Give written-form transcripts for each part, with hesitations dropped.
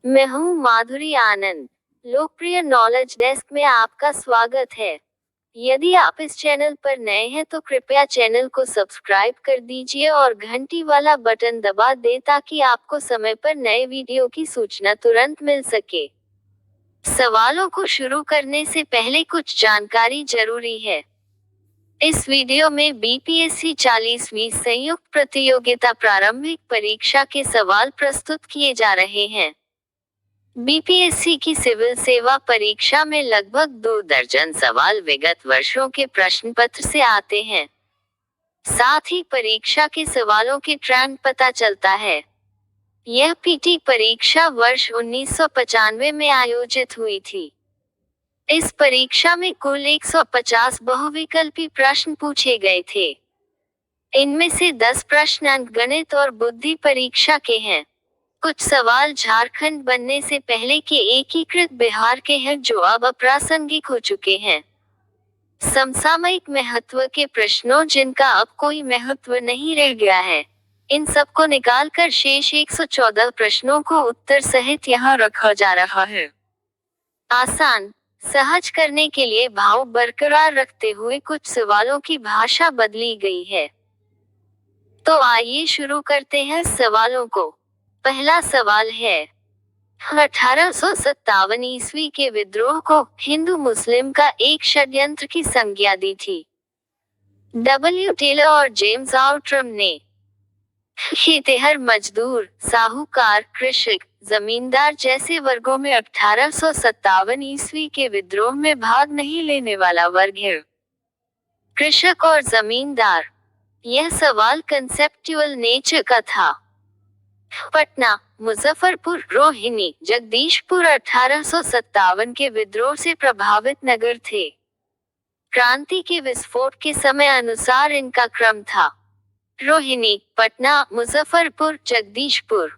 मैं हूँ माधुरी आनंद। लोकप्रिय नॉलेज डेस्क में आपका स्वागत है। यदि आप इस चैनल पर नए हैं तो कृपया चैनल को सब्सक्राइब कर दीजिए और घंटी वाला बटन दबा दें ताकि आपको समय पर नए वीडियो की सूचना तुरंत मिल सके। सवालों को शुरू करने से पहले कुछ जानकारी जरूरी है। इस वीडियो में बीपीएससी 40वीं संयुक्त प्रतियोगिता प्रारंभिक परीक्षा के सवाल प्रस्तुत किए जा रहे हैं। बीपीएससी की सिविल सेवा परीक्षा में लगभग 2 दर्जन सवाल विगत वर्षों के प्रश्न पत्र से आते हैं। साथ ही परीक्षा के सवालों के ट्रेंड पता चलता है। यह पीटी परीक्षा वर्ष 1995 में आयोजित हुई थी। इस परीक्षा में कुल 150 बहुविकल्पी प्रश्न पूछे गए थे। इनमें से 10 प्रश्न अंकगणित और बुद्धि परीक्षा के हैं। कुछ सवाल झारखंड बनने से पहले के एकीकृत बिहार के हैं जो अब अप्रासंगिक हो चुके हैं। समसामयिक महत्व के प्रश्नों जिनका अब कोई महत्व नहीं रह गया है, इन सबको निकालकर शेष 114 प्रश्नों को उत्तर सहित यहाँ रखा जा रहा है। आसान, सहज करने के लिए भाव बरकरार रखते हुए कुछ सवालों की भाषा बदली गई है। तो आइए शुरू करते हैं सवालों को। पहला सवाल है, 1857 ईस्वी के विद्रोह को हिंदू मुस्लिम का एक षड्यंत्र की संज्ञा दी थी। डब्ल्यू टेलर और जेम्स आउट्रम ने खेतिहर मजदूर, साहूकार, कृषक, जमींदार जैसे वर्गों में 1857 ईस्वी के विद्रोह में भाग नहीं लेने वाला वर्ग है। कृषक और जमींदार। यह सवाल कंसेप्चुअल नेचर का था। पटना, मुजफ्फरपुर, रोहिणी, जगदीशपुर 1857 के विद्रोह से प्रभावित नगर थे। क्रांति के विस्फोट के समय अनुसार इनका क्रम था: रोहिणी, पटना, मुजफ्फरपुर, जगदीशपुर।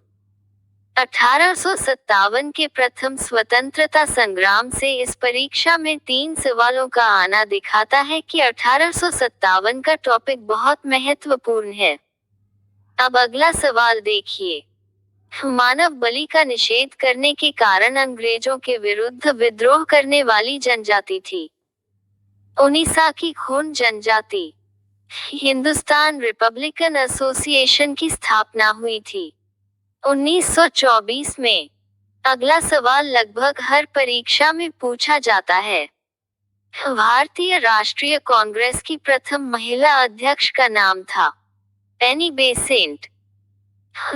1857 के प्रथम स्वतंत्रता संग्राम से इस परीक्षा में 3 सवालों का आना दिखाता है कि 1857 का टॉपिक बहुत महत्वपूर्ण है। अब अगला सवाल देखिए। मानव बलि का निषेध करने के कारण अंग्रेजों के विरुद्ध विद्रोह करने वाली जनजाति थी ओडिशा की खोन जनजाति। हिंदुस्तान रिपब्लिकन एसोसिएशन की स्थापना हुई थी 1924 में। अगला सवाल लगभग हर परीक्षा में पूछा जाता है। भारतीय राष्ट्रीय कांग्रेस की प्रथम महिला अध्यक्ष का नाम था एनी बेसेंट।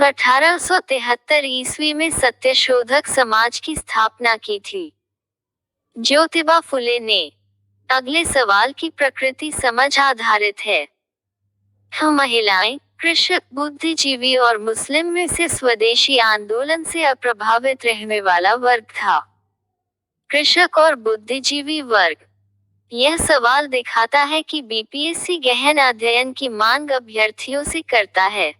1873 ईस्वी में सत्यशोधक समाज की स्थापना की थी ज्योतिबा फुले ने। अगले सवाल की प्रकृति समझ आधारित है। महिलाएं, कृषक, बुद्धिजीवी और मुस्लिम में से स्वदेशी आंदोलन से अप्रभावित रहने वाला वर्ग था कृषक और बुद्धिजीवी वर्ग। यह सवाल दिखाता है कि बीपीएससी गहन अध्ययन की मांग अभ्यर्थियों से करता है।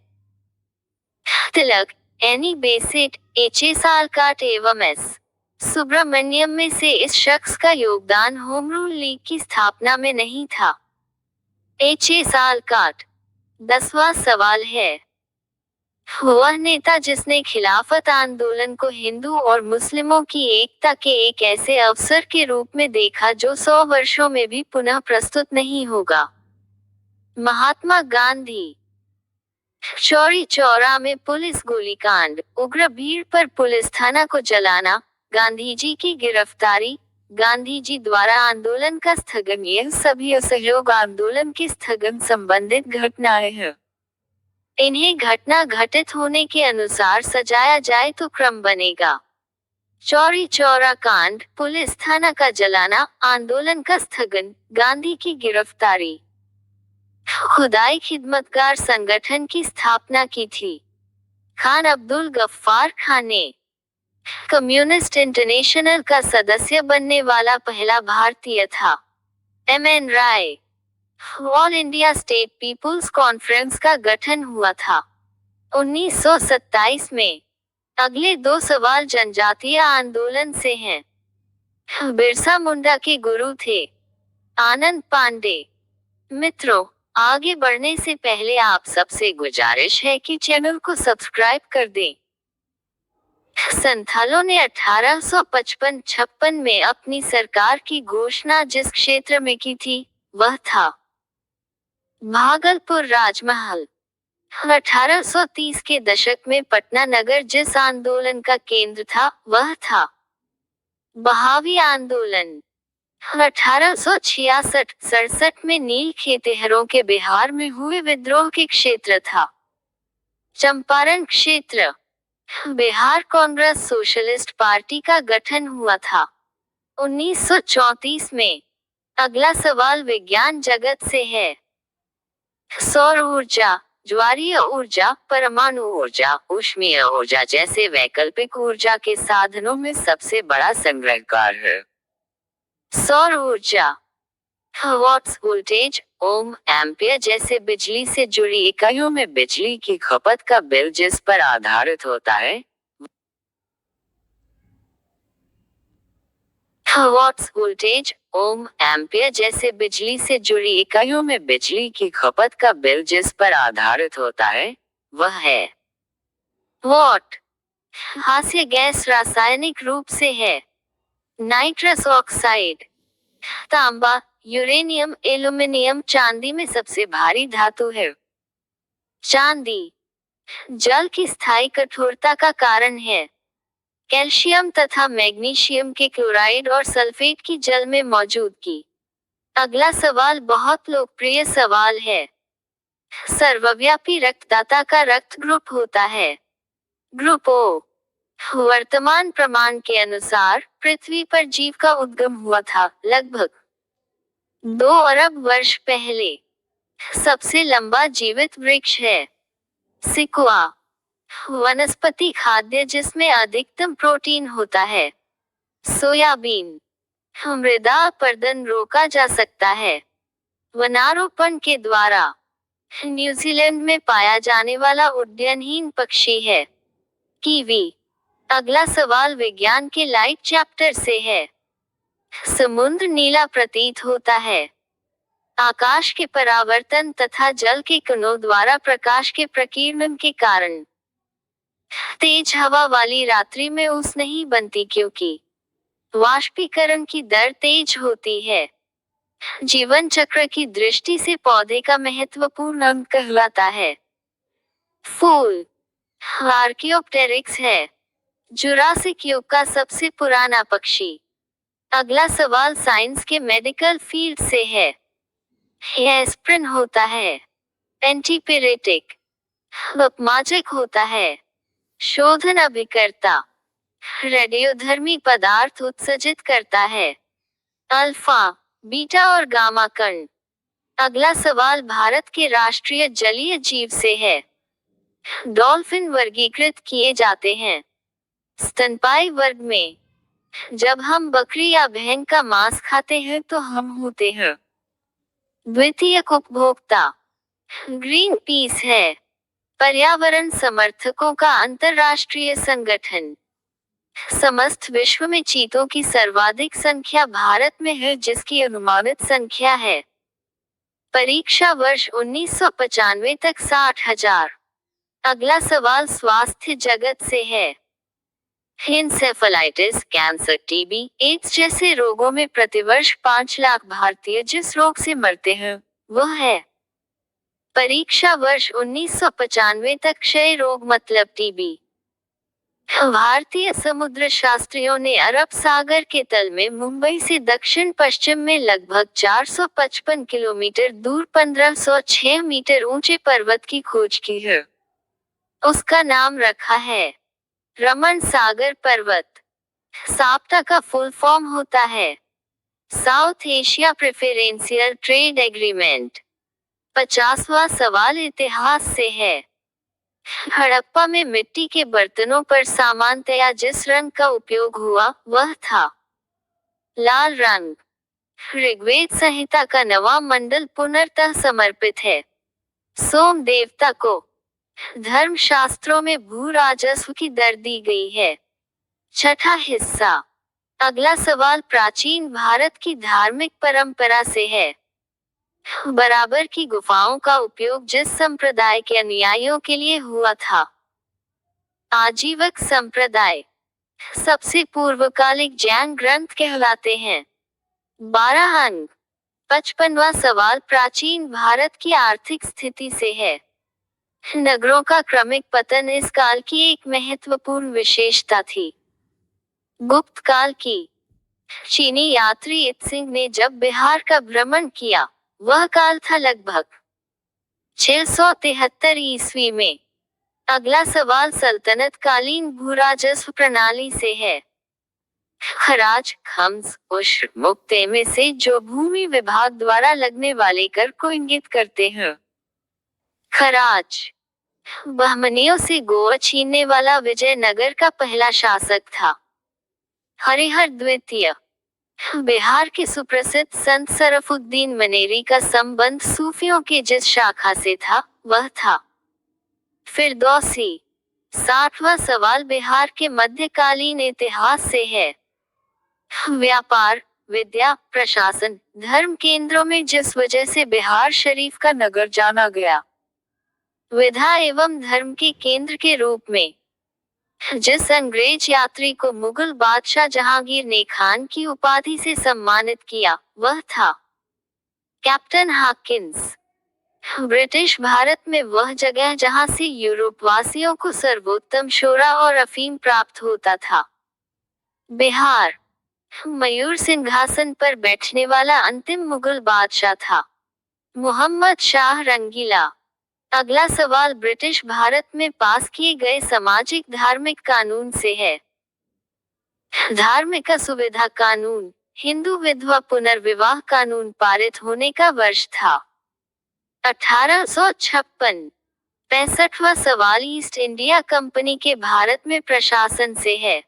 तिलक, एनी बेसेंट, एच.ए. सालकाट एवं एस. सुब्रमण्यम में से इस शख्स का योगदान होम रूल लीग की स्थापना में नहीं था। एच.ए. सालकाट। 10वां सवाल है, वह नेता जिसने खिलाफत आंदोलन को हिंदू और मुस्लिमों की एकता के एक ऐसे अवसर के रूप में देखा जो 100 वर्षों में भी पुनः प्रस्तुत नहीं होगा। महात्मा गांधी। चौरी चौरा में पुलिस गोलीकांड, उग्र भीड़ पर पुलिस थाना को जलाना, गांधी जी की गिरफ्तारी, गांधी जी द्वारा आंदोलन का स्थगन, यह सभी असहयोग आंदोलन के स्थगन संबंधित घटनाएं हैं। इन्हें घटना घटित होने के अनुसार सजाया जाए तो क्रम बनेगा। चौरी चौरा कांड, पुलिस थाना का जलाना, आंदोलन का स्थगन, गांधी की गिरफ्तारी। खुदाई खिदमतगार संगठन की स्थापना की थी खान अब्दुल गफ्फार खान ने। कम्युनिस्ट इंटरनेशनल का सदस्य बनने वाला पहला भारतीय था M N. Roy. All India state peoples conference का गठन हुआ था 1927 में। अगले 2 सवाल जनजातीय आंदोलन से हैं। बिरसा मुंडा के गुरु थे आनंद पांडे। मित्रों, आगे बढ़ने से पहले आप सबसे गुजारिश है कि चैनल को सब्सक्राइब कर दें। संथालों ने 1855-56 में अपनी सरकार की घोषणा जिस क्षेत्र में की थी, वह था भागलपुर राजमहल। 1830 के दशक में पटना नगर जिस आंदोलन का केंद्र था, वह था बहावी आंदोलन। 1866-67 में नील खेतिहरों के बिहार में हुए विद्रोह के क्षेत्र था चंपारण क्षेत्र। बिहार कांग्रेस सोशलिस्ट पार्टी का गठन हुआ था 1934 में। अगला सवाल विज्ञान जगत से है। सौर ऊर्जा, ज्वारीय ऊर्जा, परमाणु ऊर्जा, ऊष्मीय ऊर्जा जैसे वैकल्पिक ऊर्जा के साधनों में सबसे बड़ा संग्रहकार है सौर ऊर्जा। वॉट्स, वोल्टेज, ओम, एम्पियर जैसे बिजली से जुड़ी इकाइयों में बिजली की खपत का बिल जिस पर आधारित होता है। वॉट्स, वोल्टेज, ओम, एम्पियर जैसे बिजली से जुड़ी इकाइयों में बिजली की खपत का बिल जिस पर आधारित होता है, वह है वॉट। हास्य गैस रासायनिक रूप से है नाइट्रस ऑक्साइड। तांबा, यूरेनियम, एल्यूमीनियम चांदी में सबसे भारी धातु है चांदी। जल की स्थायी कठोरता का कारण है कैल्शियम तथा मैग्नीशियम के क्लोराइड और सल्फेट की जल में मौजूदगी। अगला सवाल बहुत लोकप्रिय सवाल है। सर्वव्यापी रक्तदाता का रक्त ग्रुप होता है ग्रुप ओ। वर्तमान प्रमाण के अनुसार पृथ्वी पर जीव का उद्गम हुआ था लगभग 2 अरब वर्ष पहले। सबसे लंबा जीवित वृक्ष है सिकुआ। वनस्पति खाद्य जिसमें अधिकतम प्रोटीन होता है सोयाबीन। मृदा अपरदन रोका जा सकता है वनारोपण के द्वारा। न्यूजीलैंड में पाया जाने वाला उड्डयनहीन पक्षी है कीवी। अगला सवाल विज्ञान के लाइट चैप्टर से है। समुद्र नीला प्रतीत होता है आकाश के परावर्तन तथा जल के कणों द्वारा प्रकाश के प्रकीर्णन के कारण। तेज हवा वाली रात्रि में ऊस नहीं बनती क्योंकि वाष्पीकरण की दर तेज होती है। जीवन चक्र की दृष्टि से पौधे का महत्वपूर्ण अंग कहलाता है फूल। आर्कियोप्टेरिक्स है जुरासिक युग का सबसे पुराना पक्षी। अगला सवाल साइंस के मेडिकल फील्ड से है। एस्प्रिन होता है एंटीपिरेटिक। अपमारक होता है शोधन अभिकर्ता। रेडियोधर्मी पदार्थ उत्सर्जित करता है अल्फा, बीटा और गामा कण। अगला सवाल भारत के राष्ट्रीय जलीय जीव से है। डॉल्फिन वर्गीकृत किए जाते हैं स्तनपायी वर्ग में। जब हम बकरी या भेड़ का मांस खाते हैं तो हम होते हैं द्वितीयक उपभोक्ता। ग्रीन पीस है पर्यावरण समर्थकों का अंतरराष्ट्रीय संगठन। समस्त विश्व में चीतों की सर्वाधिक संख्या भारत में है जिसकी अनुमानित संख्या है परीक्षा वर्ष 1995 तक 60,000। अगला सवाल स्वास्थ्य जगत से है। इंसेफेलाइटिस, कैंसर, टीबी, एड्स जैसे रोगों में प्रतिवर्ष 5 लाख भारतीय जिस रोग से मरते हैं, वह है परीक्षा वर्ष 1995 तक क्षय रोग मतलब टीबी। भारतीय समुद्र शास्त्रियों ने अरब सागर के तल में मुंबई से दक्षिण पश्चिम में लगभग 455 किलोमीटर दूर 1506 मीटर ऊंचे पर्वत की खोज की है। उसका नाम रखा है रमन सागर पर्वत। साप्ता का फुल फॉर्म होता है South Asia preferential trade agreement. 50वां सवाल इतिहास से है। हड़प्पा में मिट्टी के बर्तनों पर सामान्यतया जिस रंग का उपयोग हुआ वह था लाल रंग। ऋग्वेद संहिता का 9वां मंडल पुनर्तः समर्पित है सोम देवता को। धर्म शास्त्रों में भू राजस्व की दर दी गई है। छठा हिस्सा। अगला सवाल प्राचीन भारत की धार्मिक परंपरा से है। बराबर की गुफाओं का उपयोग जिस संप्रदाय के अनुयायियों के लिए हुआ था आजीवक संप्रदाय सबसे पूर्वकालिक जैन ग्रंथ कहलाते हैं। 12 अंक। 55वां सवाल प्राचीन भारत की आर्थिक स्थिति से है। नगरों का क्रमिक पतन इस काल की एक महत्वपूर्ण विशेषता थी। गुप्त काल की चीनी यात्री इत्सिंग ने जब बिहार का भ्रमण किया, वह काल था लगभग 673 ईस्वी में। अगला सवाल सल्तनत कालीन भूराजस्व प्रणाली से है। खराज, खम्स, उश्र, मुक्ते में से जो भूमि विभाग द्वारा लगने वाले कर को इंगित करते हैं। खराज बहमनियों से गोवा छीनने वाला विजयनगर का पहला शासक था। हरिहर द्वितीय बिहार के सुप्रसिद्ध संत सरफुद्दीन मनेरी का संबंध सूफियों के जिस शाखा से था, वह था फिरदौसी। 60वां सवाल बिहार के मध्यकालीन इतिहास से है। व्यापार, विद्या, प्रशासन, धर्म केंद्रों में जिस वजह से बिहार शरीफ का नगर जाना गया। विद्या एवं धर्म के केंद्र के रूप में जिस अंग्रेज यात्री को मुगल बादशाह जहांगीर ने खान की उपाधि से सम्मानित किया, वह था कैप्टन हॉकिंस। ब्रिटिश भारत में वह जगह जहां से यूरोप वासियों को सर्वोत्तम शोरा और अफीम प्राप्त होता था। बिहार मयूर सिंहासन पर बैठने वाला अंतिम मुगल बादशाह था मोहम्मद शाह रंगीला। अगला सवाल ब्रिटिश भारत में पास किए गए सामाजिक धार्मिक कानून से है। धार्मिक असुविधा कानून, हिंदू विधवा पुनर्विवाह कानून पारित होने का वर्ष था 1856। 65वां सवाल ईस्ट इंडिया कंपनी के भारत में प्रशासन से है।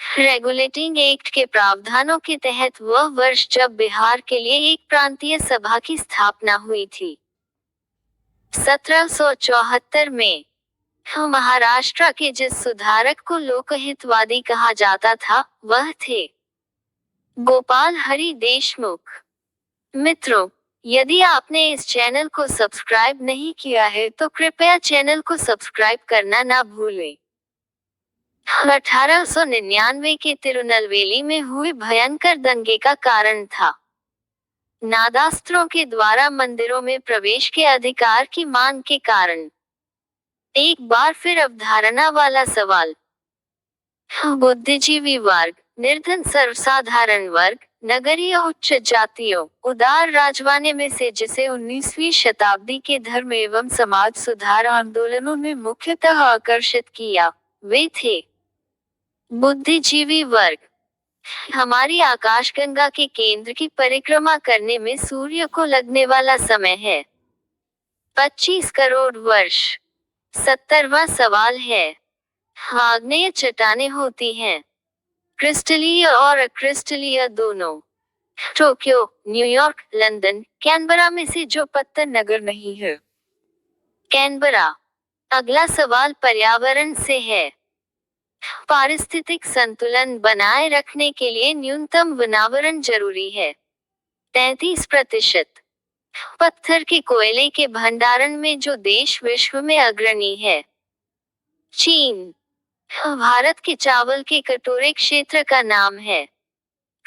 रेगुलेटिंग एक्ट के प्रावधानों के तहत वह वर्ष जब बिहार के लिए एक प्रांतीय सभा की स्थापना हुई थी। 1774 में महाराष्ट्र के जिस सुधारक को लोकहितवादी कहा जाता था, वह थे गोपाल हरि देशमुख। मित्रों, यदि आपने इस चैनल को सब्सक्राइब नहीं किया है तो कृपया चैनल को सब्सक्राइब करना ना भूलें। 1899 के तिरुनेलवेली में हुए भयंकर दंगे का कारण था नादास्त्रों के द्वारा मंदिरों में प्रवेश के अधिकार की मांग के कारण। एक बार फिर अवधारणा वाला सवाल। बुद्धिजीवी वर्ग, निर्धन सर्वसाधारण वर्ग, नगरीय उच्च जातियों, उदार राजवाने में से जिसे 19वीं शताब्दी के धर्म एवं समाज सुधार आंदोलनों ने मुख्यतः आकर्षित किया, वे थे बुद्धिजीवी वर्ग। हमारी आकाशगंगा के केंद्र की परिक्रमा करने में सूर्य को लगने वाला समय है 25 करोड़ वर्ष। 70वां सवाल है। आग्नेय चट्टानें होती हैं क्रिस्टलीय और अक्रिस्टलीय दोनों। टोक्यो, न्यूयॉर्क, लंदन, कैनबरा में से जो पत्तन नगर नहीं है। कैनबरा। अगला सवाल पर्यावरण से है। पारिस्थितिक संतुलन बनाए रखने के लिए न्यूनतम वनावरण जरूरी है 33%। पत्थर के कोयले के भंडारण में जो देश विश्व में अग्रणी है, चीन। भारत के चावल के कटोरे क्षेत्र का नाम है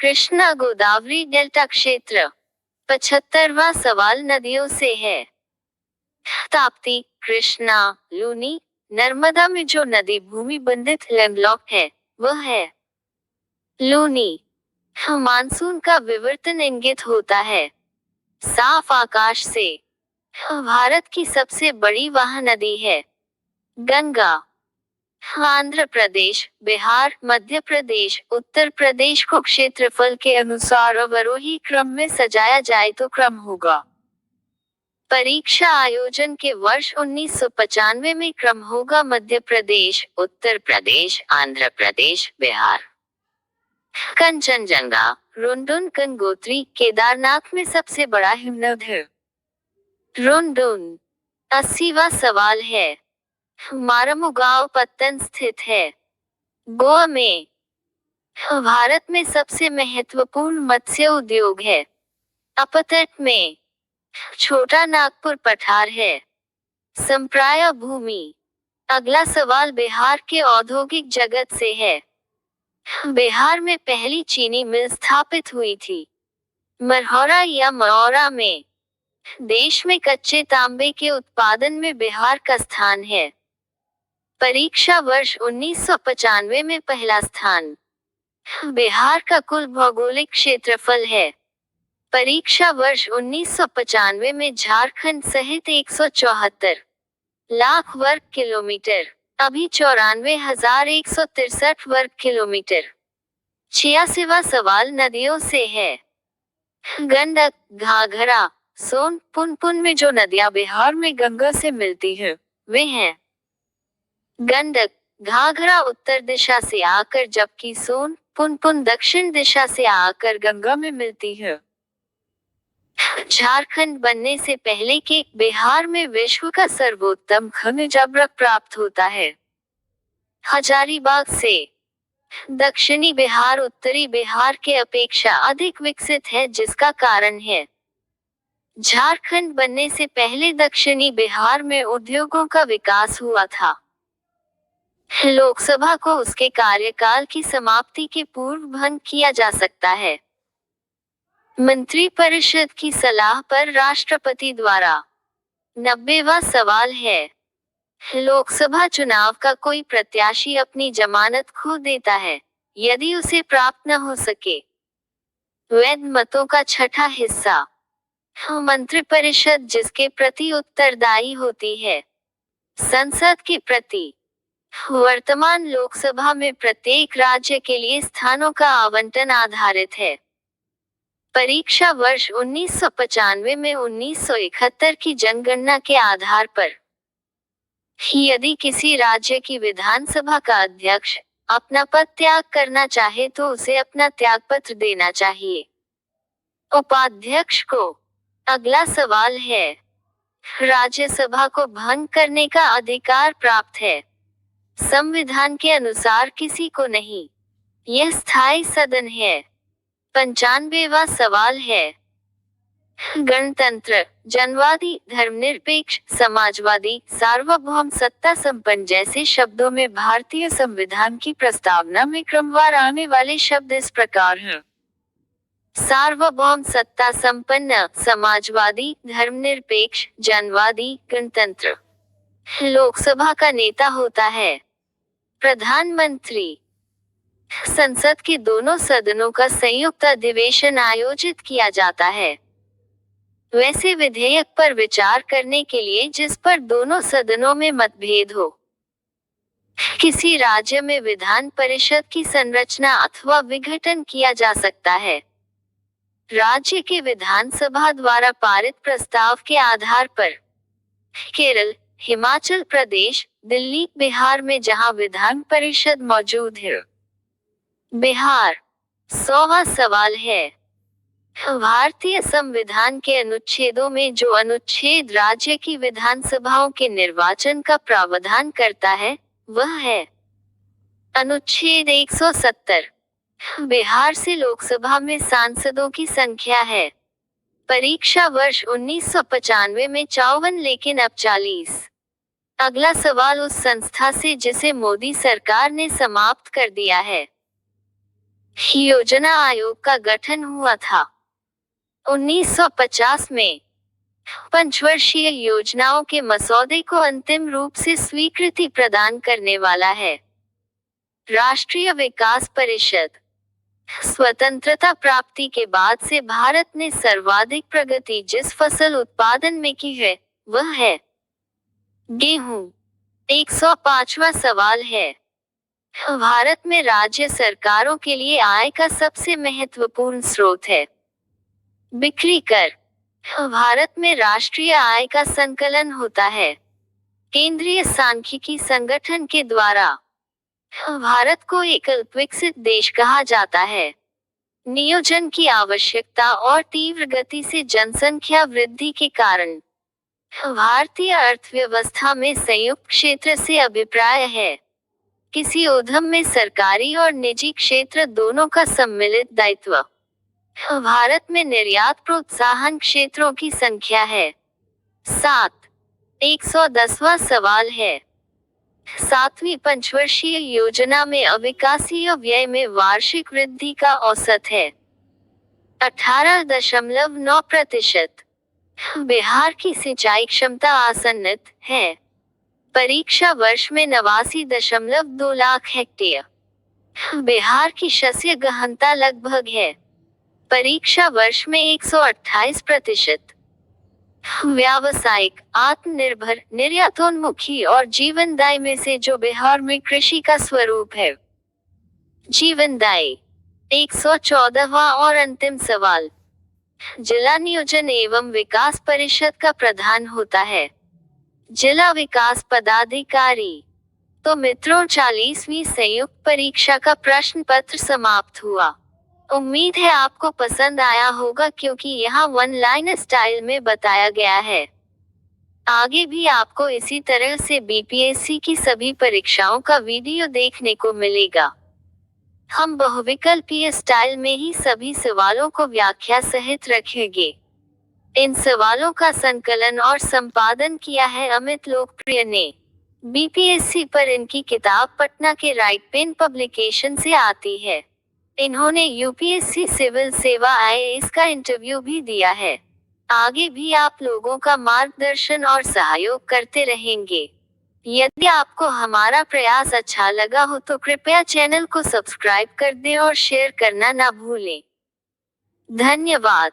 कृष्णा गोदावरी डेल्टा क्षेत्र। 75वां सवाल नदियों से है। ताप्ती, कृष्णा, लूनी, नर्मदा में जो नदी भूमि बंधित लैंडलॉक्ड है, वह है लूनी। मानसून का विवर्तन इंगित होता है साफ आकाश से। भारत की सबसे बड़ी वह नदी है गंगा। आंध्र प्रदेश, बिहार, मध्य प्रदेश, उत्तर प्रदेश को क्षेत्रफल के अनुसार अवरोही क्रम में सजाया जाए तो क्रम होगा। परीक्षा आयोजन के वर्ष 1995 में क्रम होगा मध्य प्रदेश, उत्तर प्रदेश, आंध्र प्रदेश, बिहार। कंचनजंगा, रुंडुन, गंगोत्री, केदारनाथ में सबसे बड़ा हिमनद है रुंडुन। 80वां सवाल है। मारमुगाव पत्तन स्थित है गोवा में। भारत में सबसे महत्वपूर्ण मत्स्य उद्योग है अपतट में। छोटा नागपुर पठार है संप्राय भूमि। अगला सवाल बिहार के औद्योगिक जगत से है। बिहार में पहली चीनी मिल स्थापित हुई थी। मरहौरा या मरौरा में। देश में कच्चे तांबे के उत्पादन में बिहार का स्थान है। परीक्षा वर्ष 1995 में पहला स्थान। बिहार का कुल भौगोलिक क्षेत्रफल है। परीक्षा वर्ष 1995 में झारखंड सहित 174 लाख वर्ग किलोमीटर, अभी 94,163 वर्ग किलोमीटर। 86वां सवाल नदियों से है। गंडक, घाघरा, सोन, पुनपुन में जो नदियां बिहार में गंगा से मिलती हैं, वे हैं गंडक, घाघरा उत्तर दिशा से आकर जबकि सोन, पुनपुन दक्षिण दिशा से आकर गंगा में मिलती है। झारखंड बनने से पहले के बिहार में विश्व का सर्वोत्तम खनिज अभ्रक प्राप्त होता है। हजारीबाग से। दक्षिणी बिहार उत्तरी बिहार के अपेक्षा अधिक विकसित है जिसका कारण है झारखंड बनने से पहले दक्षिणी बिहार में उद्योगों का विकास हुआ था। लोकसभा को उसके कार्यकाल की समाप्ति के पूर्व भंग किया जा सकता है। मंत्रिपरिषद की सलाह पर राष्ट्रपति द्वारा। 90वां सवाल है। लोकसभा चुनाव का कोई प्रत्याशी अपनी जमानत खो देता है यदि उसे प्राप्त न हो सके। वैध मतों का छठा हिस्सा। मंत्रिपरिषद जिसके प्रति उत्तरदायी होती है संसद के प्रति। वर्तमान लोकसभा में प्रत्येक राज्य के लिए स्थानों का आवंटन आधारित है। परीक्षा वर्ष 1995 में 1971 की जनगणना के आधार पर यदि किसी राज्य की विधानसभा का अध्यक्ष अपना पद त्याग करना चाहे तो उसे अपना त्यागपत्र देना चाहिए उपाध्यक्ष को। अगला सवाल है। राज्यसभा को भंग करने का अधिकार प्राप्त है संविधान के अनुसार किसी को नहीं। यह स्थायी सदन है। 95वां सवाल है। गणतंत्र, जनवादी, धर्मनिरपेक्ष, समाजवादी, सार्वभौम सत्ता संपन्न जैसे शब्दों में भारतीय संविधान की प्रस्तावना में क्रमवार आने वाले शब्द इस प्रकार हैं। सार्वभौम सत्ता संपन्न, समाजवादी, धर्मनिरपेक्ष, जनवादी, गणतंत्र। लोकसभा का नेता होता है प्रधानमंत्री। संसद के दोनों सदनों का संयुक्त अधिवेशन आयोजित किया जाता है वैसे विधेयक पर विचार करने के लिए जिस पर दोनों सदनों में मतभेद हो। किसी राज्य में विधान परिषद की संरचना अथवा विघटन किया जा सकता है। राज्य के विधानसभा द्वारा पारित प्रस्ताव के आधार पर केरल, हिमाचल प्रदेश, दिल्ली, बिहार में जहां विधान परिषद मौजूद है। बिहार। 100वां सवाल है। भारतीय संविधान के अनुच्छेदों में जो अनुच्छेद राज्य की विधानसभाओं के निर्वाचन का प्रावधान करता है वह है अनुच्छेद 170। बिहार से लोकसभा में सांसदों की संख्या है। परीक्षा वर्ष 1995 में 54 लेकिन अब 40। अगला सवाल उस संस्था से जिसे मोदी सरकार ने समाप्त कर दिया है। योजना आयोग का गठन हुआ था 1950 में। पंचवर्षीय योजनाओं के मसौदे को अंतिम रूप से स्वीकृति प्रदान करने वाला है राष्ट्रीय विकास परिषद। स्वतंत्रता प्राप्ति के बाद से भारत ने सर्वाधिक प्रगति जिस फसल उत्पादन में की है वह है गेहूं। 105वां सवाल है। भारत में राज्य सरकारों के लिए आय का सबसे महत्वपूर्ण स्रोत है बिक्री कर। भारत में राष्ट्रीय आय का संकलन होता है केंद्रीय सांख्यिकी संगठन के द्वारा। भारत को एक अल्पविकसित देश कहा जाता है। नियोजन की आवश्यकता और तीव्र गति से जनसंख्या वृद्धि के कारण भारतीय अर्थव्यवस्था में संयुक्त क्षेत्र से अभिप्राय है। किसी उद्यम में सरकारी और निजी क्षेत्र दोनों का सम्मिलित दायित्व। भारत में निर्यात प्रोत्साहन क्षेत्रों की संख्या है 7। 110वां सवाल है। सातवीं पंचवर्षीय योजना में अविकासीय व्यय में वार्षिक वृद्धि का औसत है 18.9%। बिहार की सिंचाई क्षमता आसन्नित है। परीक्षा वर्ष में 89.2 लाख हेक्टेयर। बिहार की शस्य गहनता लगभग है। परीक्षा वर्ष में 128%। व्यावसायिक, आत्मनिर्भर, निर्यातोन्मुखी और जीवनदायी में से जो बिहार में कृषि का स्वरूप है। जीवनदायी 114वां और अंतिम सवाल। जिला नियोजन एवं विकास परिषद का प्रधान होता है जिला विकास पदाधिकारी। तो मित्रों, 40वीं संयुक्त परीक्षा का प्रश्न पत्र समाप्त हुआ। उम्मीद है आपको पसंद आया होगा, क्योंकि यहाँ वन लाइन स्टाइल में बताया गया है। आगे भी आपको इसी तरह से बीपीएससी की सभी परीक्षाओं का वीडियो देखने को मिलेगा। हम बहुविकल्पीय स्टाइल में ही सभी सवालों को व्याख्या सहित रखेंगे। इन सवालों का संकलन और संपादन किया है अमित लोकप्रिय ने। बीपीएससी पर इनकी किताब पटना के राइट पेन पब्लिकेशन से आती है। इन्होंने यूपीएससी सिविल सेवा आईएएस का इंटरव्यू भी दिया है। आगे भी आप लोगों का मार्गदर्शन और सहयोग करते रहेंगे। यदि आपको हमारा प्रयास अच्छा लगा हो तो कृपया चैनल को सब्सक्राइब कर दें और शेयर करना ना भूलें। धन्यवाद।